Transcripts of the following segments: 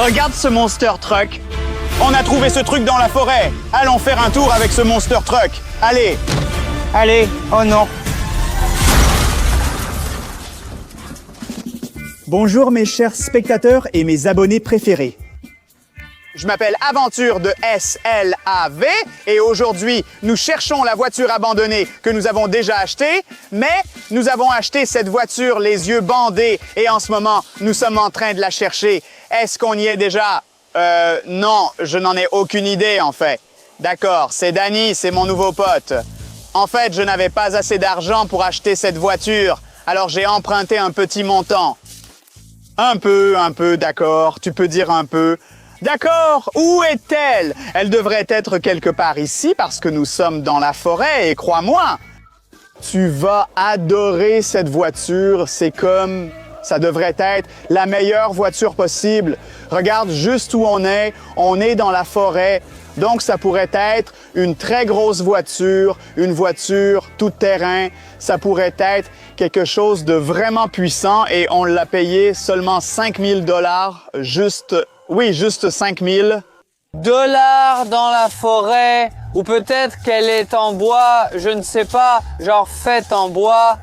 Regarde ce monster truck. On a trouvé ce truc dans la forêt. Allons faire un tour avec ce monster truck. Allez. Allez. Oh non. Bonjour mes chers spectateurs et mes abonnés préférés. Je m'appelle Aventure de SLAV et aujourd'hui, nous cherchons la voiture abandonnée que nous avons déjà achetée, mais nous avons acheté cette voiture les yeux bandés et en ce moment, nous sommes en train de la chercher. Est-ce qu'on y est déjà? Non, je n'en ai aucune idée en fait. D'accord, c'est Danny, c'est mon nouveau pote. En fait, je n'avais pas assez d'argent pour acheter cette voiture, alors j'ai emprunté un petit montant. Un peu, d'accord, tu peux dire un peu. D'accord, où est-elle? Elle devrait être quelque part ici parce que nous sommes dans la forêt et crois-moi, tu vas adorer cette voiture. C'est comme, ça devrait être la meilleure voiture possible. Regarde juste où on est dans la forêt. Donc ça pourrait être une très grosse voiture, une voiture tout-terrain. Ça pourrait être quelque chose de vraiment puissant et on l'a payé seulement 5 000 $, juste 5 000 dollars dans la forêt, ou peut-être qu'elle est en bois, je ne sais pas, genre faite en bois.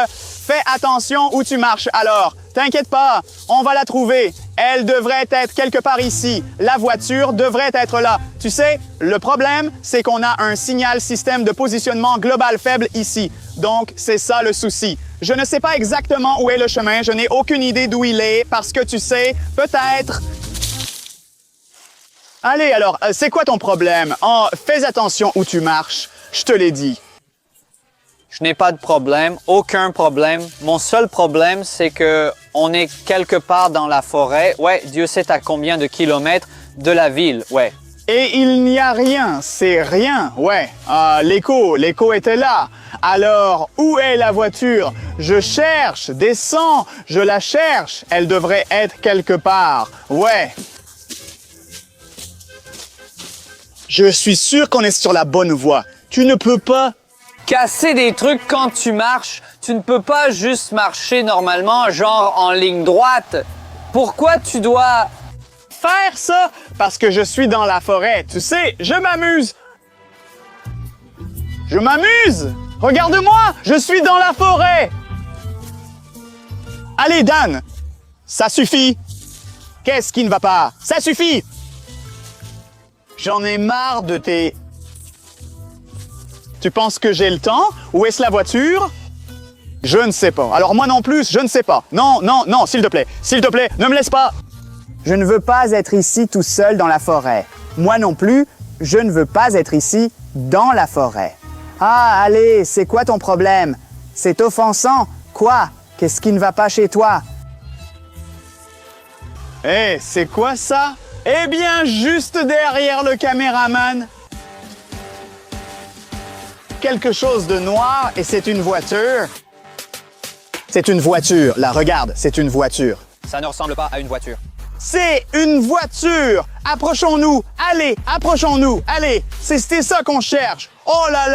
Fais attention où tu marches alors. T'inquiète pas, on va la trouver. Elle devrait être quelque part ici. La voiture devrait être là. Tu sais, le problème, c'est qu'on a un signal système de positionnement global faible ici. Donc, c'est ça le souci. Je ne sais pas exactement où est le chemin. Je n'ai aucune idée d'où il est parce que tu sais, peut-être... Allez alors, c'est quoi ton problème? Oh, fais attention où tu marches, je te l'ai dit. Je n'ai pas de problème, aucun problème. Mon seul problème, c'est que on est quelque part dans la forêt. Ouais, Dieu sait à combien de kilomètres de la ville, ouais. Et il n'y a rien, c'est rien, ouais. L'écho était là. Alors, où est la voiture? Je cherche, descends, je la cherche. Elle devrait être quelque part, ouais. Je suis sûr qu'on est sur la bonne voie. Tu ne peux pas casser des trucs quand tu marches. Tu ne peux pas juste marcher normalement, genre en ligne droite. Pourquoi tu dois faire ça? Parce que je suis dans la forêt. Tu sais, je m'amuse. Je m'amuse. Regarde-moi, je suis dans la forêt. Allez, Dan, ça suffit. Qu'est-ce qui ne va pas? Ça suffit. J'en ai marre de tes... Tu penses que j'ai le temps? Où est-ce la voiture? Je ne sais pas. Alors moi non plus, je ne sais pas. Non, s'il te plaît, ne me laisse pas. Je ne veux pas être ici tout seul dans la forêt. Moi non plus, je ne veux pas être ici dans la forêt. Ah, allez, c'est quoi ton problème? C'est offensant. Quoi? Qu'est-ce qui ne va pas chez toi? Hé, c'est quoi ça? Eh bien, juste derrière le caméraman, quelque chose de noir et c'est une voiture. C'est une voiture. Là, regarde, c'est une voiture. Ça ne ressemble pas à une voiture. C'est une voiture. Approchons-nous. Allez, approchons-nous. Allez, c'était ça qu'on cherche. Oh là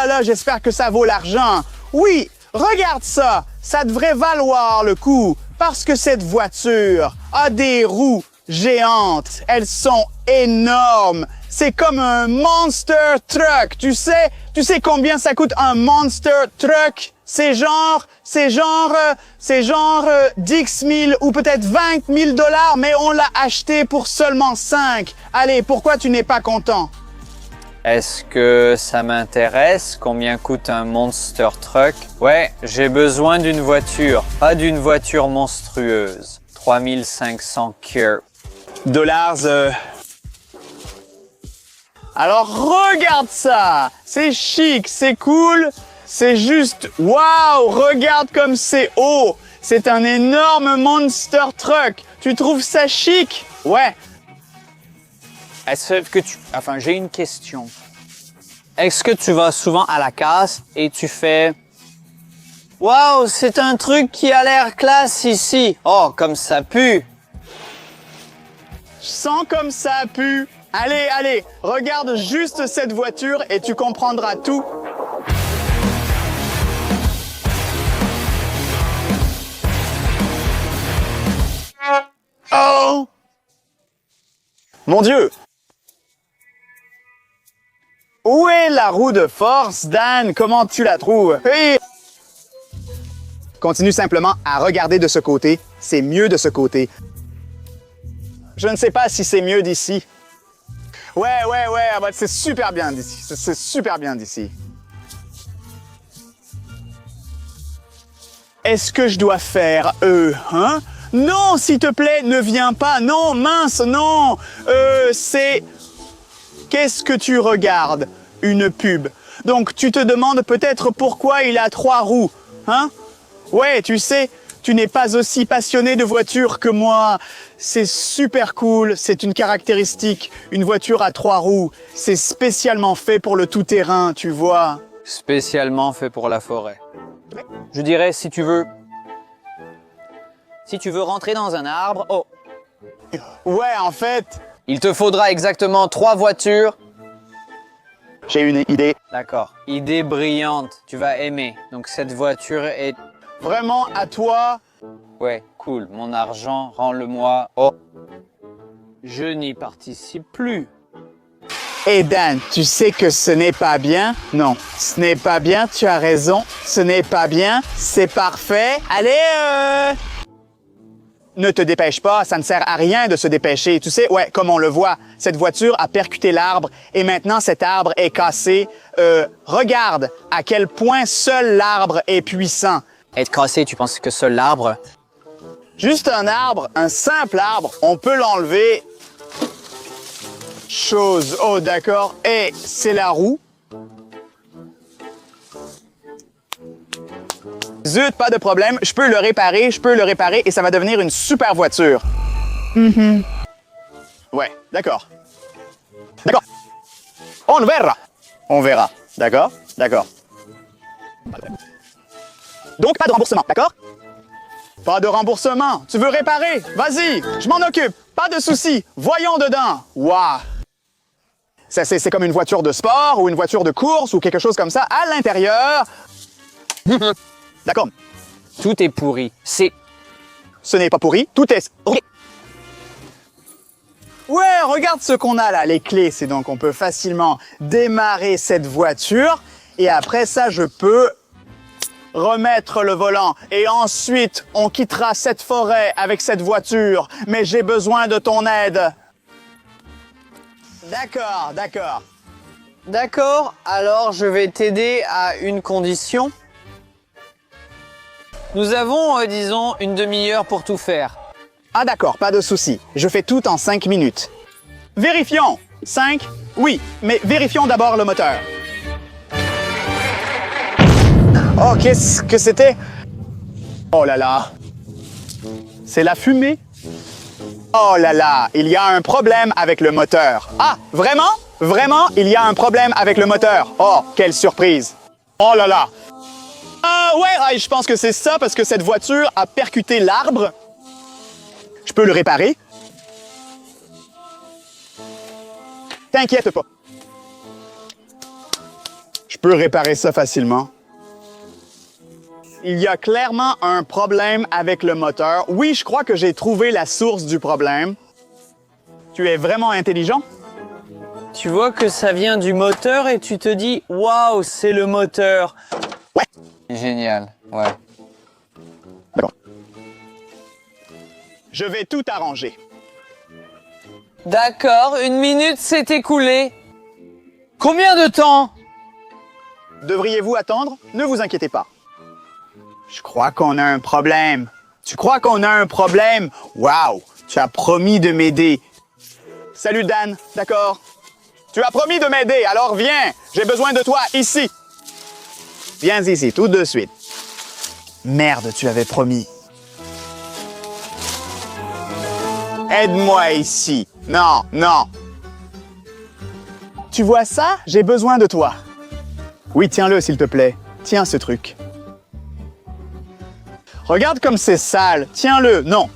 là, j'espère que ça vaut l'argent. Oui, regarde ça. Ça devrait valoir le coup parce que cette voiture a des roues géantes. Elles sont énormes. C'est comme un monster truck. Tu sais combien ça coûte un monster truck? C'est genre 10 000 ou peut-être 20 000 $, mais on l'a acheté pour seulement 5. Allez, pourquoi tu n'es pas content? Est-ce que ça m'intéresse? Combien coûte un monster truck? Ouais, j'ai besoin d'une voiture, pas d'une voiture monstrueuse. 3500 dollars. Alors regarde ça, c'est chic, c'est cool, c'est juste waouh, regarde comme c'est haut. C'est un énorme monster truck. Tu trouves ça chic? Ouais. Est-ce que j'ai une question. Est-ce que tu vas souvent à la casse et tu fais waouh, c'est un truc qui a l'air classe ici. Oh, comme ça pue. Je sens comme ça pue. Allez, regarde juste cette voiture et tu comprendras tout. Oh! Mon Dieu! Où est la roue de force, Dan? Comment tu la trouves? Hey! Continue simplement à regarder de ce côté. C'est mieux de ce côté. Je ne sais pas si c'est mieux d'ici. Ouais, c'est super bien d'ici. C'est super bien d'ici. Est-ce que je dois faire hein? Non, s'il te plaît, ne viens pas. Non, mince, non. C'est... Qu'est-ce que tu regardes? Une pub. Donc, tu te demandes peut-être pourquoi il a 3 roues, hein? Ouais, tu sais, tu n'es pas aussi passionné de voiture que moi. C'est super cool, c'est une caractéristique. Une voiture à 3 roues, c'est spécialement fait pour le tout-terrain, tu vois. Spécialement fait pour la forêt. Je dirais, si tu veux rentrer dans un arbre, oh, Ouais, en fait, il te faudra exactement 3 voitures. j'ai une idée. D'accord. Idée brillante, tu vas aimer. Donc cette voiture est... Vraiment à toi. Ouais, cool. Mon argent, rends-le-moi. Oh, je n'y participe plus. Et Dan, tu sais que ce n'est pas bien? Non, ce n'est pas bien, tu as raison. Ce n'est pas bien, c'est parfait. Allez, Ne te dépêche pas, ça ne sert à rien de se dépêcher. Tu sais, ouais, comme on le voit, cette voiture a percuté l'arbre et maintenant cet arbre est cassé. Regarde à quel point seul l'arbre est puissant. Être cassé, tu penses que seul l'arbre... Juste un arbre, un simple arbre, on peut l'enlever. Chose, oh d'accord, et c'est la roue. Zut, pas de problème, je peux le réparer et ça va devenir une super voiture. Ouais, d'accord. D'accord. On verra. On verra. D'accord? D'accord. Donc, pas de remboursement, d'accord? Pas de remboursement. Tu veux réparer? Vas-y, je m'en occupe. Pas de souci. Voyons dedans. Waouh! C'est comme une voiture de sport ou une voiture de course ou quelque chose comme ça. À l'intérieur... D'accord. Tout est pourri. C'est... Ce n'est pas pourri. Tout est... Ouais, regarde ce qu'on a là. Les clés, c'est donc on peut facilement démarrer cette voiture. Et après ça, je peux... remettre le volant et ensuite on quittera cette forêt avec cette voiture, mais j'ai besoin de ton aide. D'accord, d'accord. D'accord, alors je vais t'aider à une condition. Nous avons, disons, une demi-heure pour tout faire. Ah d'accord, pas de souci. Je fais tout en 5 minutes. Vérifions. 5? Oui, mais vérifions d'abord le moteur. Oh, qu'est-ce que c'était? Oh là là. C'est la fumée? Oh là là, il y a un problème avec le moteur. Ah, vraiment? Vraiment, il y a un problème avec le moteur. Oh, quelle surprise. Oh là là. Ouais, je pense que c'est ça parce que cette voiture a percuté l'arbre. Je peux le réparer? T'inquiète pas. Je peux réparer ça facilement. Il y a clairement un problème avec le moteur. Oui, je crois que j'ai trouvé la source du problème. Tu es vraiment intelligent? Tu vois que ça vient du moteur et tu te dis « Waouh, c'est le moteur !» Ouais. Génial, ouais. D'accord. Je vais tout arranger. D'accord, 1 minute s'est écoulée. Combien de temps? Devriez-vous attendre? Ne vous inquiétez pas. Je crois qu'on a un problème. Tu crois qu'on a un problème? Waouh! Tu as promis de m'aider. Salut Dan, d'accord? Tu as promis de m'aider, alors viens! J'ai besoin de toi ici. Viens ici, tout de suite. Merde, tu avais promis. Aide-moi ici. Non, non. Tu vois ça? J'ai besoin de toi. Oui, tiens-le, s'il te plaît. Tiens ce truc. Regarde comme c'est sale. Tiens-le. Non.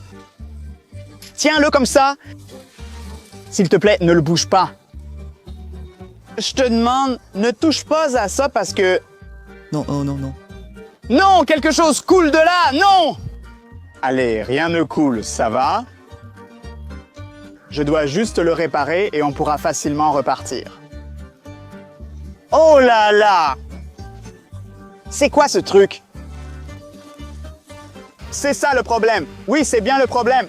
Tiens-le comme ça. S'il te plaît, ne le bouge pas. Je te demande, ne touche pas à ça parce que... Non, oh, non, non. Non, quelque chose coule de là. Non! Allez, rien ne coule, ça va? Je dois juste le réparer et on pourra facilement repartir. Oh là là! C'est quoi ce truc? C'est ça le problème. Oui, c'est bien le problème.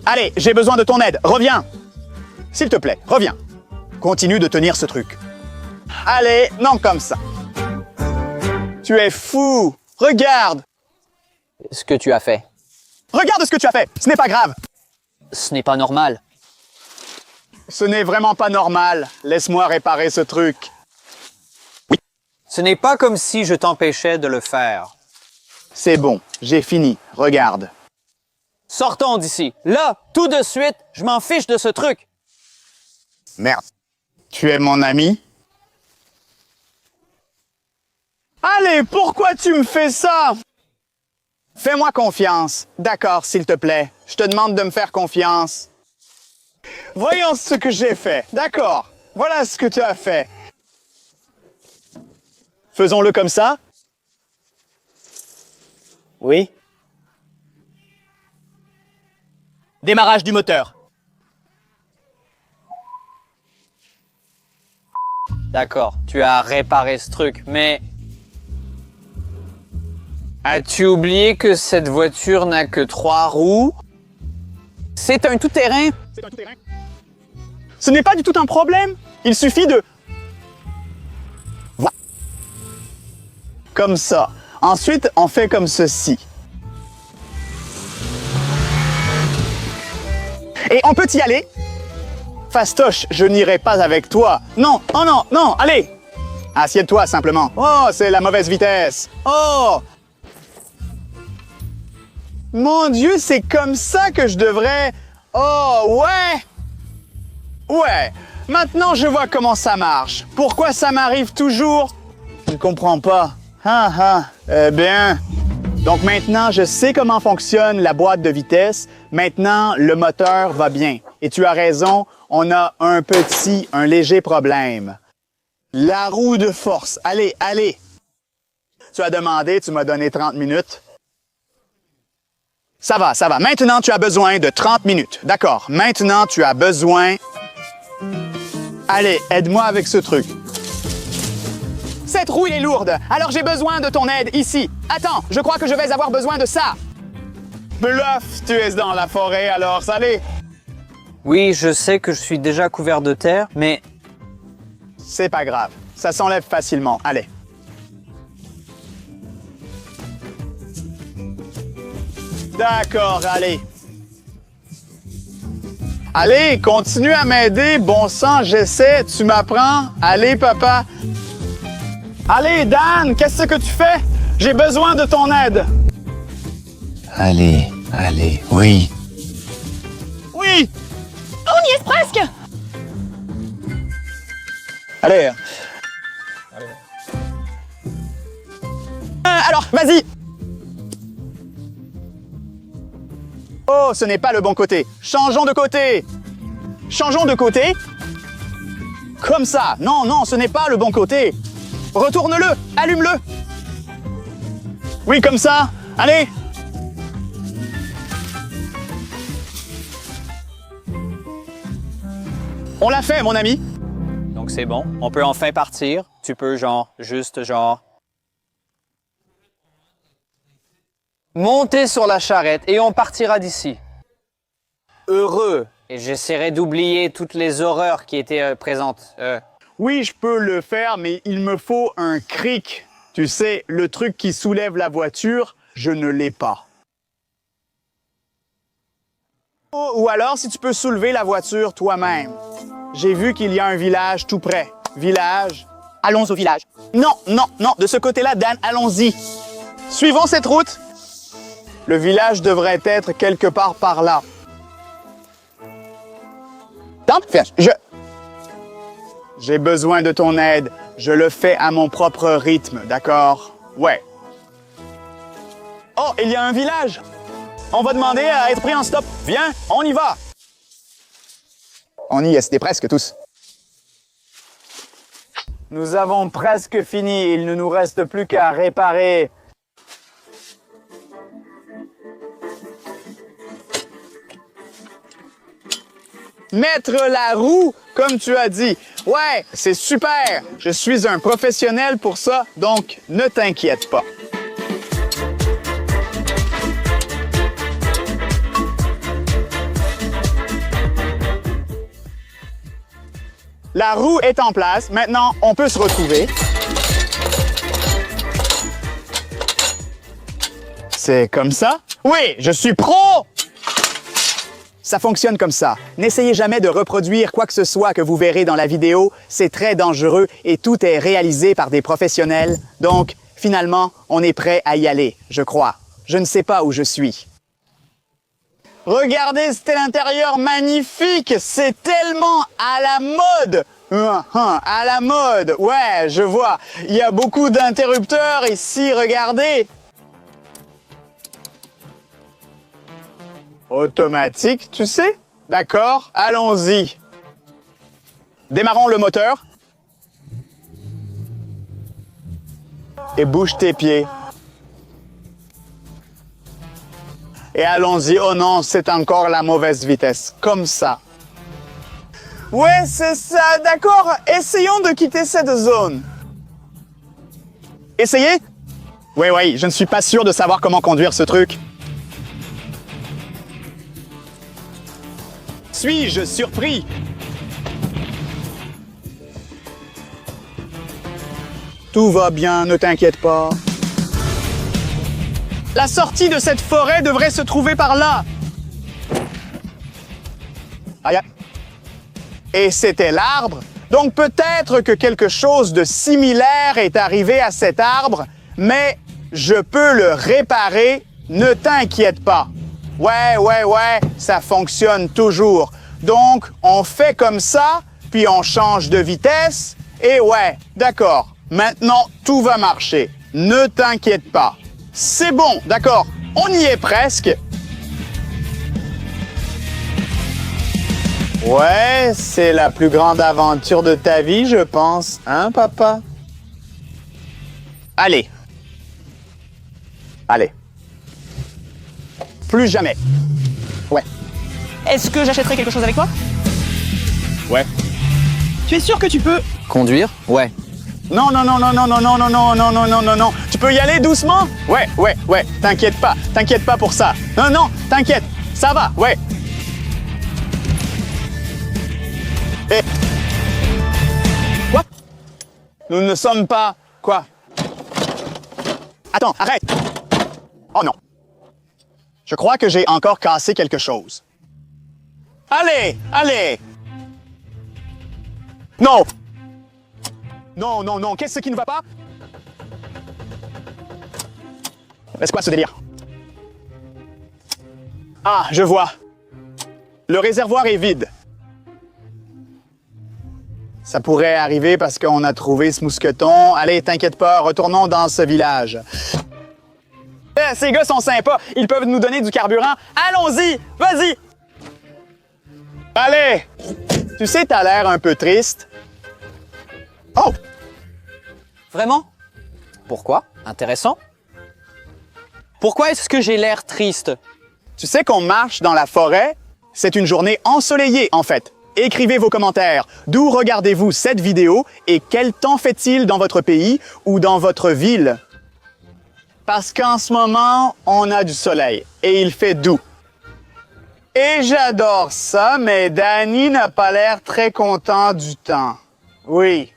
Allez, j'ai besoin de ton aide. Reviens. S'il te plaît, reviens. Continue de tenir ce truc. Allez, non comme ça. Tu es fou. Regarde. Ce que tu as fait. Regarde ce que tu as fait. Ce n'est pas grave. Ce n'est pas normal. Ce n'est vraiment pas normal. Laisse-moi réparer ce truc. Ce n'est pas comme si je t'empêchais de le faire. C'est bon, j'ai fini. Regarde. Sortons d'ici. Là, tout de suite, je m'en fiche de ce truc. Merde. Tu es mon ami? Allez, pourquoi tu me fais ça? Fais-moi confiance. D'accord, s'il te plaît. Je te demande de me faire confiance. Voyons ce que j'ai fait. D'accord. Voilà ce que tu as fait. Faisons-le comme ça. Oui. Démarrage du moteur. D'accord, tu as réparé ce truc, mais... As-tu oublié que cette voiture n'a que 3 roues? C'est un tout-terrain. C'est un tout-terrain. Ce n'est pas du tout un problème. Il suffit de... Voilà. Comme ça. Ensuite, on fait comme ceci. Et on peut y aller. Fastoche, je n'irai pas avec toi. Non, oh non, non, allez. Assieds-toi simplement. Oh, c'est la mauvaise vitesse. Oh. Mon Dieu, c'est comme ça que je devrais... Oh, ouais. Ouais. Maintenant, je vois comment ça marche. Pourquoi ça m'arrive toujours? Je ne comprends pas. Ah, ah. Eh bien... Donc maintenant, je sais comment fonctionne la boîte de vitesse. Maintenant, le moteur va bien. Et tu as raison, on a un léger problème. La roue de force. Allez, allez. Tu as demandé, tu m'as donné 30 minutes. Ça va, ça va. Maintenant, tu as besoin de 30 minutes. D'accord. Maintenant, tu as besoin... Allez, aide-moi avec ce truc. Cette roue est lourde, alors j'ai besoin de ton aide ici. Attends, je crois que je vais avoir besoin de ça. Bluff, tu es dans la forêt, alors allez. Oui, je sais que je suis déjà couvert de terre, mais... C'est pas grave, ça s'enlève facilement. Allez. D'accord, allez. Allez, continue à m'aider. Bon sang, j'essaie, tu m'apprends. Allez, papa. Allez, Dan, qu'est-ce que tu fais? J'ai besoin de ton aide. Allez, allez, oui. Oui. On y est presque! Allez. Alors, vas-y. Oh, ce n'est pas le bon côté. Changeons de côté. Changeons de côté. Comme ça. Non, non, ce n'est pas le bon côté. Retourne-le. Allume-le. Oui, comme ça. Allez. On l'a fait, mon ami. Donc c'est bon, on peut enfin partir. Tu peux juste monter sur la charrette et on partira d'ici. Heureux. Et j'essaierai d'oublier toutes les horreurs qui étaient présentes. Oui, je peux le faire, mais il me faut un cric. Tu sais, le truc qui soulève la voiture, je ne l'ai pas. Oh, ou alors, si tu peux soulever la voiture toi-même. J'ai vu qu'il y a un village tout près. Village. Allons au village. Non, non, non, de ce côté-là, Dan, allons-y. Suivons cette route. Le village devrait être quelque part par là. Dan, J'ai besoin de ton aide. Je le fais à mon propre rythme, d'accord? Ouais. Oh, il y a un village. On va demander à être pris en stop. Viens, on y va. On y est, c'était presque tous. Nous avons presque fini. Il ne nous reste plus qu'à réparer. mettre la roue comme tu as dit. Ouais, c'est super. Je suis un professionnel pour ça, donc ne t'inquiète pas. La roue est en place. Maintenant, on peut se retrouver. C'est comme ça? Oui, je suis pro! Ça fonctionne comme ça. N'essayez jamais de reproduire quoi que ce soit que vous verrez dans la vidéo. C'est très dangereux et tout est réalisé par des professionnels. Donc, finalement, on est prêt à y aller, je crois. Je ne sais pas où je suis. Regardez, c'était l'intérieur magnifique! C'est tellement à la mode! À la mode! Ouais, je vois. Il y a beaucoup d'interrupteurs ici, regardez! Automatique, tu sais? D'accord, allons-y. Démarrons le moteur. Et bouge tes pieds. Et allons-y. Oh non, c'est encore la mauvaise vitesse. Comme ça. Ouais, c'est ça. D'accord. Essayons de quitter cette zone. Essayez? Oui, je ne suis pas sûr de savoir comment conduire ce truc. Suis-je surpris? Tout va bien, ne t'inquiète pas. La sortie de cette forêt devrait se trouver par là. Aïe. Et c'était l'arbre. Donc peut-être que quelque chose de similaire est arrivé à cet arbre, mais je peux le réparer, ne t'inquiète pas. Ouais, ça fonctionne toujours. Donc, on fait comme ça, puis on change de vitesse, et ouais, d'accord. Maintenant, tout va marcher. Ne t'inquiète pas. C'est bon, d'accord. On y est presque. Ouais, c'est la plus grande aventure de ta vie, je pense. Hein, papa? Allez. Plus jamais. Ouais. Est-ce que j'achèterai quelque chose avec toi? Ouais. Tu es sûr que tu peux? Conduire? Ouais. Non. Tu peux y aller doucement? Ouais. T'inquiète pas pour ça. Non, t'inquiète. Ça va, ouais. Et... Quoi? Nous ne sommes pas... Quoi? Attends, arrête. Oh non. Je crois que j'ai encore cassé quelque chose. Allez! Non! Non, qu'est-ce qui ne va pas? C'est quoi ce délire? Ah, je vois. Le réservoir est vide. Ça pourrait arriver parce qu'on a trouvé ce mousqueton. Allez, t'inquiète pas, retournons dans ce village. Ces gars sont sympas, ils peuvent nous donner du carburant. Allons-y, vas-y! Allez! Tu sais, t'as l'air un peu triste. Oh! Vraiment? Pourquoi? Intéressant. Pourquoi est-ce que j'ai l'air triste? Tu sais qu'on marche dans la forêt? C'est une journée ensoleillée, en fait. Écrivez vos commentaires. D'où regardez-vous cette vidéo et quel temps fait-il dans votre pays ou dans votre ville? Parce qu'en ce moment, on a du soleil et il fait doux. Et j'adore ça, mais Danny n'a pas l'air très content du temps. Oui.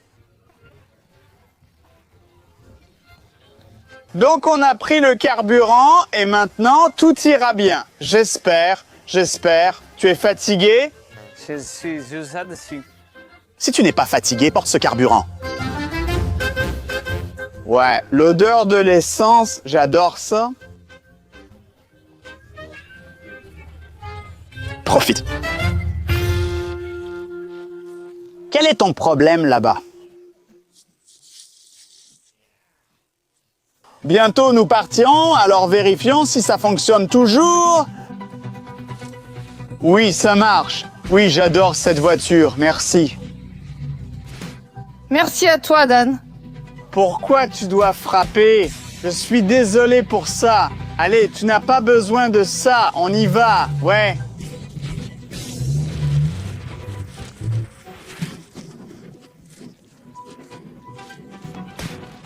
Donc on a pris le carburant et maintenant tout ira bien. J'espère. Tu es fatigué? Je suis juste là-dessus. Si tu n'es pas fatigué, porte ce carburant. Ouais, l'odeur de l'essence, j'adore ça. Profite. Quel est ton problème là-bas? Bientôt nous partirons, alors vérifions si ça fonctionne toujours. Oui, ça marche. Oui, j'adore cette voiture, merci. Merci à toi, Dan. Pourquoi tu dois frapper? Je suis désolé pour ça. Allez, tu n'as pas besoin de ça, on y va, ouais.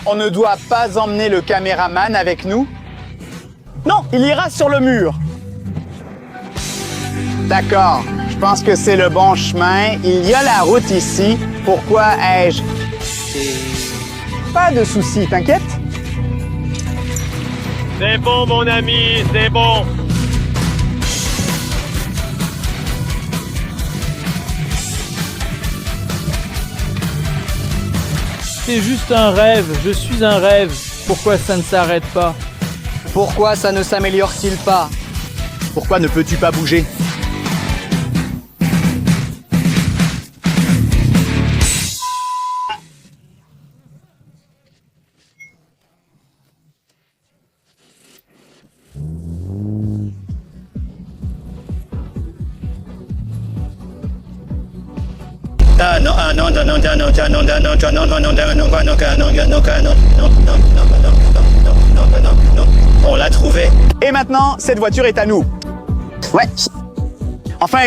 On ne doit pas emmener le caméraman avec nous? Non, il ira sur le mur. D'accord, je pense que c'est le bon chemin. Il y a la route ici. Pourquoi ai-je... Pas de souci, t'inquiète? C'est bon, mon ami, c'est bon. C'est juste un rêve, je suis un rêve. Pourquoi ça ne s'arrête pas? Pourquoi ça ne s'améliore-t-il pas? Pourquoi ne peux-tu pas bouger? On l'a trouvé. Et maintenant, cette voiture est à nous. Ouais. Enfin,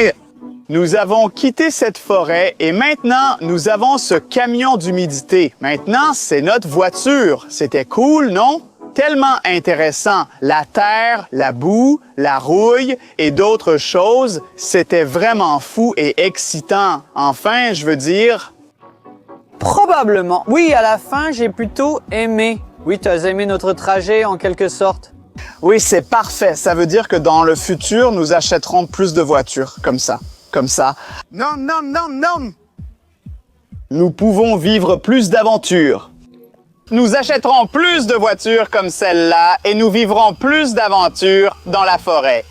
nous avons quitté cette forêt et maintenant, nous avons ce camion d'humidité. Maintenant, c'est notre voiture. C'était cool, non? Tellement intéressant. La terre, la boue, la rouille et d'autres choses. C'était vraiment fou et excitant. Enfin, je veux dire... Probablement. Oui, à la fin, j'ai plutôt aimé. Oui, tu as aimé notre trajet en quelque sorte. Oui, c'est parfait. Ça veut dire que dans le futur, nous achèterons plus de voitures. Comme ça. Comme ça. Non, non, non, non! Nous pouvons vivre plus d'aventures. Nous achèterons plus de voitures comme celle-là et nous vivrons plus d'aventures dans la forêt.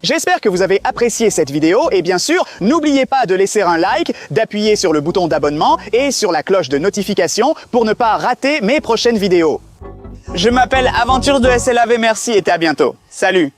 J'espère que vous avez apprécié cette vidéo et bien sûr, n'oubliez pas de laisser un like, d'appuyer sur le bouton d'abonnement et sur la cloche de notification pour ne pas rater mes prochaines vidéos. Je m'appelle Aventure de SLAV, merci et à bientôt. Salut!